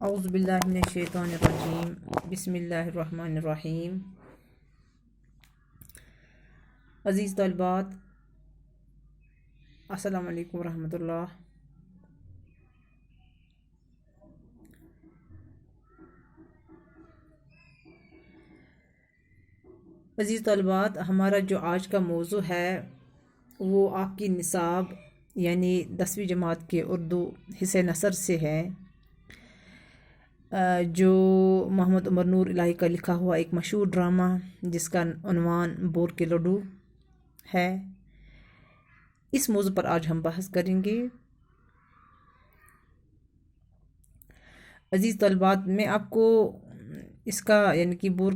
اعوذ باللہ من الشیطان الرجیم بسم اللہ الرحمن الرحیم۔ عزیز طالبات، السلام علیکم ورحمۃ اللہ۔ عزیز طالبات، ہمارا جو آج کا موضوع ہے وہ آپ کی نصاب یعنی 10ویں جماعت کے اردو حصہ نثر سے ہے، جو محمد عمر نور الہی کا لکھا ہوا ایک مشہور ڈرامہ جس کا عنوان بور کے لڈو ہے۔ اس موضوع پر آج ہم بحث کریں گے۔ عزیز طالبات، میں آپ کو اس کا یعنی کہ بور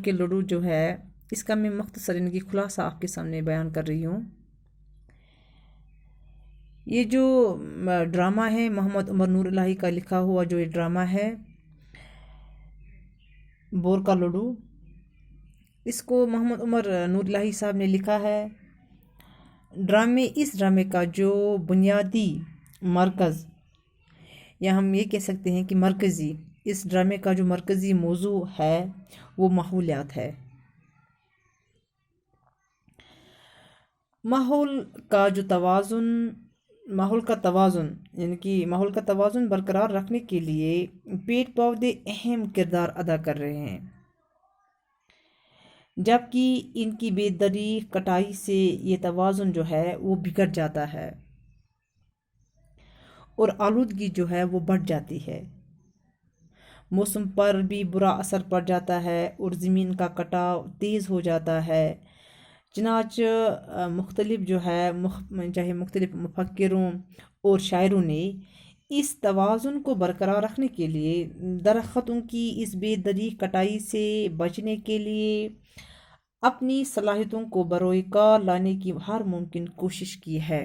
کے لڈو جو ہے اس کا میں مختصر یعنی کہ خلاصہ آپ کے سامنے بیان کر رہی ہوں۔ یہ جو ڈرامہ ہے محمد عمر نور الہی کا لکھا ہوا جو یہ ڈرامہ ہے بور کا لڈو، اس کو محمد عمر نور الہی صاحب نے لکھا ہے۔ اس ڈرامے کا جو بنیادی مرکز یا ہم یہ کہہ سکتے ہیں کہ اس ڈرامے کا جو مرکزی موضوع ہے وہ ماحولیات ہے۔ ماحول کا توازن برقرار رکھنے کے لیے پیڑ پودے اہم کردار ادا کر رہے ہیں، جبکہ ان کی بے دریغ کٹائی سے یہ توازن جو ہے وہ بگڑ جاتا ہے اور آلودگی جو ہے وہ بڑھ جاتی ہے۔ موسم پر بھی برا اثر پڑ جاتا ہے اور زمین کا کٹاؤ تیز ہو جاتا ہے۔ چنانچہ چاہے مختلف مفکروں اور شاعروں نے اس توازن کو برقرار رکھنے کے لیے درختوں کی اس بے دریغ کٹائی سے بچنے کے لیے اپنی صلاحیتوں کو بروئے کار لانے کی ہر ممکن کوشش کی ہے۔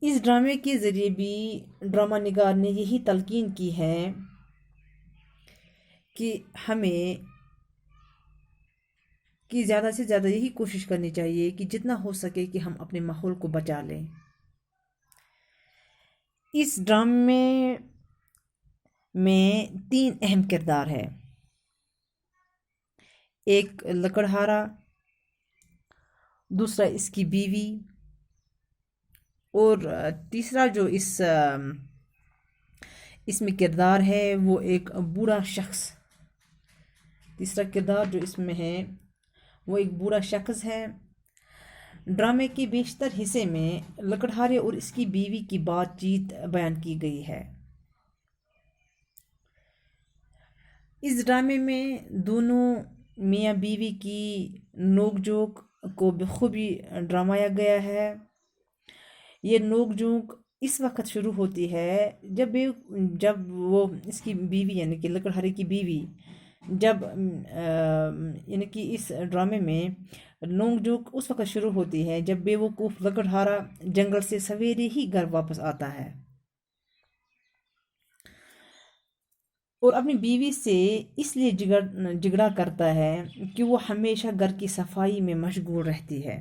اس ڈرامے کے ذریعے بھی ڈرامہ نگار نے یہی تلقین کی ہے کہ ہمیں زیادہ سے زیادہ یہی کوشش کرنی چاہیے کہ جتنا ہو سکے کہ ہم اپنے ماحول کو بچا لیں۔ اس ڈرامے میں 3 اہم کردار ہے، ایک لکڑہارا، دوسرا اس کی بیوی اور تیسرا جو اس میں کردار ہے وہ ایک بوڑھا شخص۔ تیسرا کردار جو اس میں ہے وہ ایک بوڑھا شخص ہے۔ ڈرامے کے بیشتر حصے میں لکڑہارے اور اس کی بیوی کی بات چیت بیان کی گئی ہے۔ اس ڈرامے میں دونوں میاں بیوی کی نوک جھوک کو بخوبی ڈرامایا گیا ہے۔ یہ نوک جھوک اس وقت شروع ہوتی ہے جب وہ اس کی بیوی یعنی کہ لکڑہارے کی بیوی یعنی کہ اس ڈرامے میں نوک جھوک اس وقت شروع ہوتی ہے جب بے وقوف لکڑہارا جنگل سے سویرے ہی گھر واپس آتا ہے اور اپنی بیوی سے اس لیے جھگڑا کرتا ہے کہ وہ ہمیشہ گھر کی صفائی میں مشغول رہتی ہے،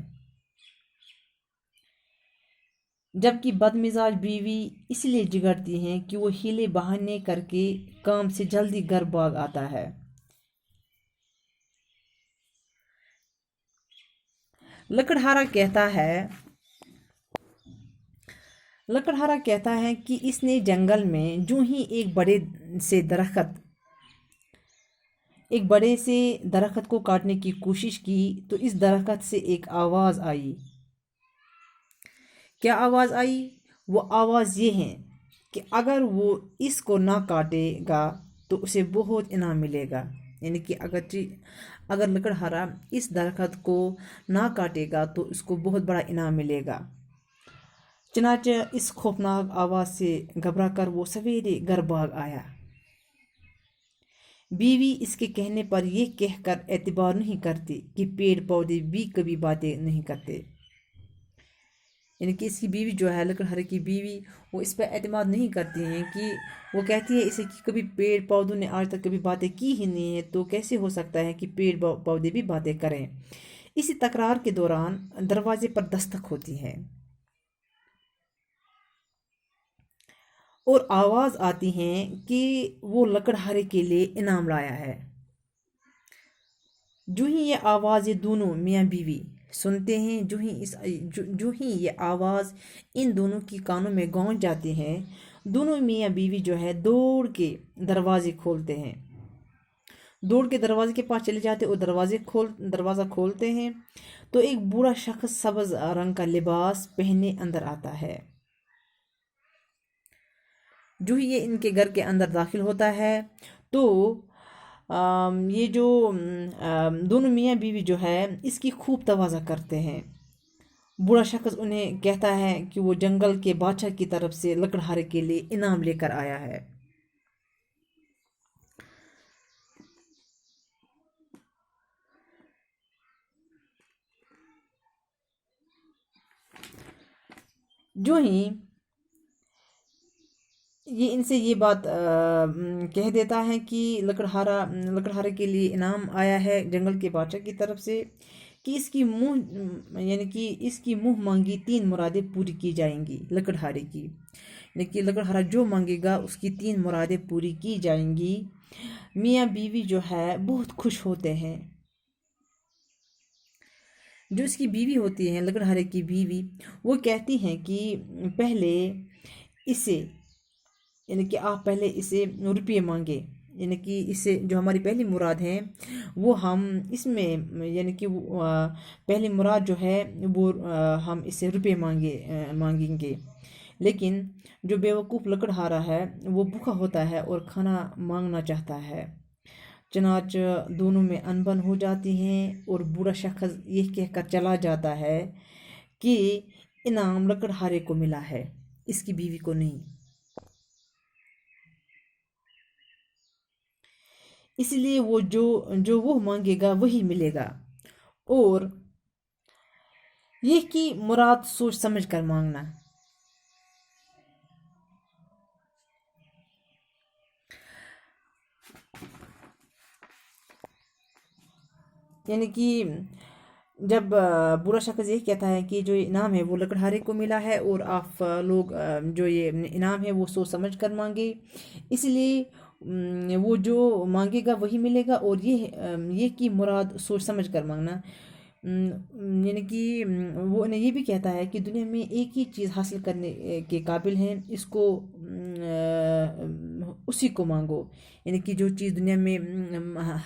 جبکہ بد مزاج بیوی اس لیے جھگڑتی ہے کہ وہ ہیلے بہانے کر کے کام سے جلدی گھر بھاگ آتا ہے۔ لکڑہارا کہتا ہے کہ اس نے جنگل میں جو ہی ایک بڑے سے درخت کو کاٹنے کی کوشش کی تو اس درخت سے ایک آواز آئی۔ کیا آواز آئی؟ وہ آواز یہ ہے کہ اگر وہ اس کو نہ کاٹے گا تو اسے بہت انعام ملے گا، یعنی کہ اگر لکڑہارا اس درخت کو نہ کاٹے گا تو اس کو بہت بڑا انعام ملے گا۔ چنانچہ اس خوفناک آواز سے گھبرا کر وہ سویرے گھر بھاگ آیا۔ بیوی اس کے کہنے پر یہ کہہ کر اعتبار نہیں کرتی کہ پیڑ پودے بھی کبھی باتیں نہیں کرتے، یعنی کہ اس کی بیوی جو ہے لکڑہارے کی بیوی وہ اس پہ اعتماد نہیں کرتی ہیں کہ وہ کہتی ہے اسے کہ کبھی پیڑ پودوں نے آج تک کبھی باتیں کی ہی نہیں ہے تو کیسے ہو سکتا ہے کہ پیڑ پودے بھی باتیں کریں۔ اسی تکرار کے دوران دروازے پر دستک ہوتی ہے۔ اور آواز آتی ہیں کہ وہ لکڑہارے کے لیے انعام لایا ہے۔ جو ہی یہ آواز یہ دونوں میاں بیوی سنتے ہیں، جو ہی یہ آواز ان دونوں کی کانوں میں گونج جاتی ہے، دونوں میاں بیوی جو ہے دوڑ کے دروازے کھولتے ہیں، دوڑ کے دروازے کے پاس چلے جاتے اور دروازہ کھولتے ہیں تو ایک بوڑھا شخص سبز رنگ کا لباس پہنے اندر آتا ہے۔ جو ہی یہ ان کے گھر کے اندر داخل ہوتا ہے تو یہ جو دونوں میاں بیوی جو ہے اس کی خوب توازہ کرتے ہیں۔ بوڑھا شخص انہیں کہتا ہے کہ وہ جنگل کے بادشاہ کی طرف سے لکڑہارے کے لیے انعام لے کر آیا ہے۔ جو ہی یہ ان سے یہ بات کہہ دیتا ہے کہ لکڑہارے کے لیے انعام آیا ہے جنگل کے بادشاہ کی طرف سے، کہ اس کی منہ مانگی 3 مرادیں پوری کی جائیں گی لکڑہارے کی، یعنی کہ لکڑہارا جو مانگے گا اس کی 3 مرادیں پوری کی جائیں گی۔ میاں بیوی جو ہے بہت خوش ہوتے ہیں۔ جو اس کی بیوی ہوتی ہے لکڑہارے کی بیوی، وہ کہتی ہیں کہ پہلے اسے یعنی کہ آپ پہلے اسے روپیے مانگے، یعنی کہ اسے جو ہماری پہلی مراد ہیں وہ ہم اس میں یعنی کہ پہلی مراد جو ہے وہ ہم اسے روپے مانگیں گے، لیکن جو بیوقوف لکڑہارا ہے وہ بھوکا ہوتا ہے اور کھانا مانگنا چاہتا ہے۔ چنانچہ دونوں میں انبن ہو جاتی ہیں اور بوڑھا شخص یہ کہہ کر چلا جاتا ہے کہ انعام لکڑہارے کو ملا ہے، اس کی بیوی کو نہیں، اس لیے وہ جو وہ مانگے گا وہی ملے گا، اور یہ کی مراد سوچ سمجھ کر مانگنا۔ یعنی کہ جب برا شخص یہ کہتا ہے کہ جو انعام ہے وہ لکڑہارے کو ملا ہے اور آپ لوگ جو یہ انعام ہے وہ سوچ سمجھ کر مانگے، اس لیے وہ جو مانگے گا وہی ملے گا، اور یہ کی مراد سوچ سمجھ کر مانگنا، یعنی کہ وہ انہیں یہ بھی کہتا ہے کہ دنیا میں ایک ہی چیز حاصل کرنے کے قابل ہیں، اس کو اسی کو مانگو، یعنی کہ جو چیز دنیا میں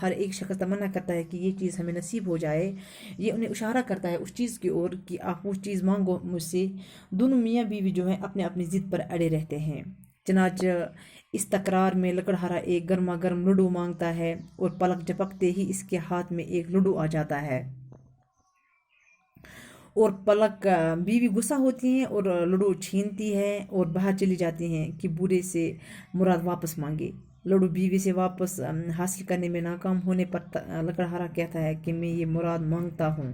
ہر ایک شخص تمنا کرتا ہے کہ یہ چیز ہمیں نصیب ہو جائے، یہ انہیں اشارہ کرتا ہے اس چیز کی اور کہ آپ وہ چیز مانگو مجھ سے۔ دونوں میاں بیوی جو ہیں اپنے اپنی ضد پر اڑے رہتے ہیں۔ چنانچہ اس تکرار میں لکڑہارا ایک گرما گرم لڈو مانگتا ہے اور پلک جھپکتے ہی اس کے ہاتھ میں ایک لڈو آ جاتا ہے، اور پلک بیوی غصہ ہوتی ہیں اور لڈو چھینتی ہے اور باہر چلی جاتی ہیں کہ بوڑھے سے مراد واپس مانگے۔ لڈو بیوی سے واپس حاصل کرنے میں ناکام ہونے پر لکڑہارا کہتا ہے کہ میں یہ مراد مانگتا ہوں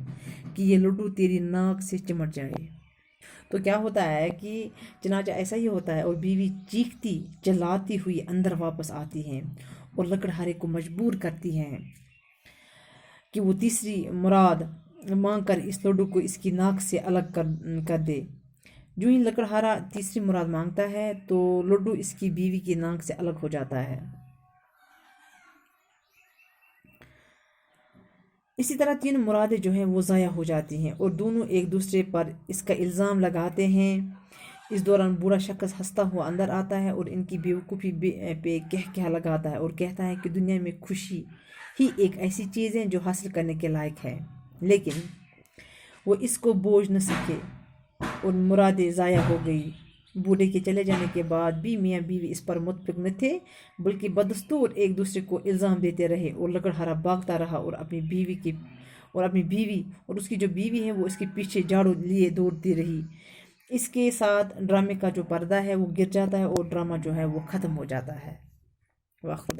کہ یہ لڈو تیری ناک سے چمٹ جائے۔ تو کیا ہوتا ہے کہ چنانچہ ایسا ہی ہوتا ہے، اور بیوی چیختی چلاتی ہوئی اندر واپس آتی ہیں اور لکڑہارے کو مجبور کرتی ہیں کہ وہ تیسری مراد مانگ کر اس لڈو کو اس کی ناک سے الگ کر دے۔ جو ہی لکڑہارا تیسری مراد مانگتا ہے تو لڈو اس کی بیوی کی ناک سے الگ ہو جاتا ہے۔ اسی طرح 3 مرادیں جو ہیں وہ ضائع ہو جاتی ہیں اور دونوں ایک دوسرے پر اس کا الزام لگاتے ہیں۔ اس دوران بوڑھا شخص ہنستا ہوا اندر آتا ہے اور ان کی بیوقوفی پہ کہہ لگاتا ہے اور کہتا ہے کہ دنیا میں خوشی ہی ایک ایسی چیز ہے جو حاصل کرنے کے لائق ہے، لیکن وہ اس کو بوجھ نہ سکے اور مرادیں ضائع ہو گئی۔ بوڑھے کے چلے جانے کے بعد بھی میاں بیوی اس پر متفق نہ تھے، بلکہ بدستور ایک دوسرے کو الزام دیتے رہے، اور لکڑہارا بھاگتا رہا اور اپنی بیوی اور اس کی جو بیوی ہے وہ اس کے پیچھے جھاڑو لیے دوڑتی رہی۔ اس کے ساتھ ڈرامے کا جو پردہ ہے وہ گر جاتا ہے اور ڈرامہ جو ہے وہ ختم ہو جاتا ہے۔ واہ خدا۔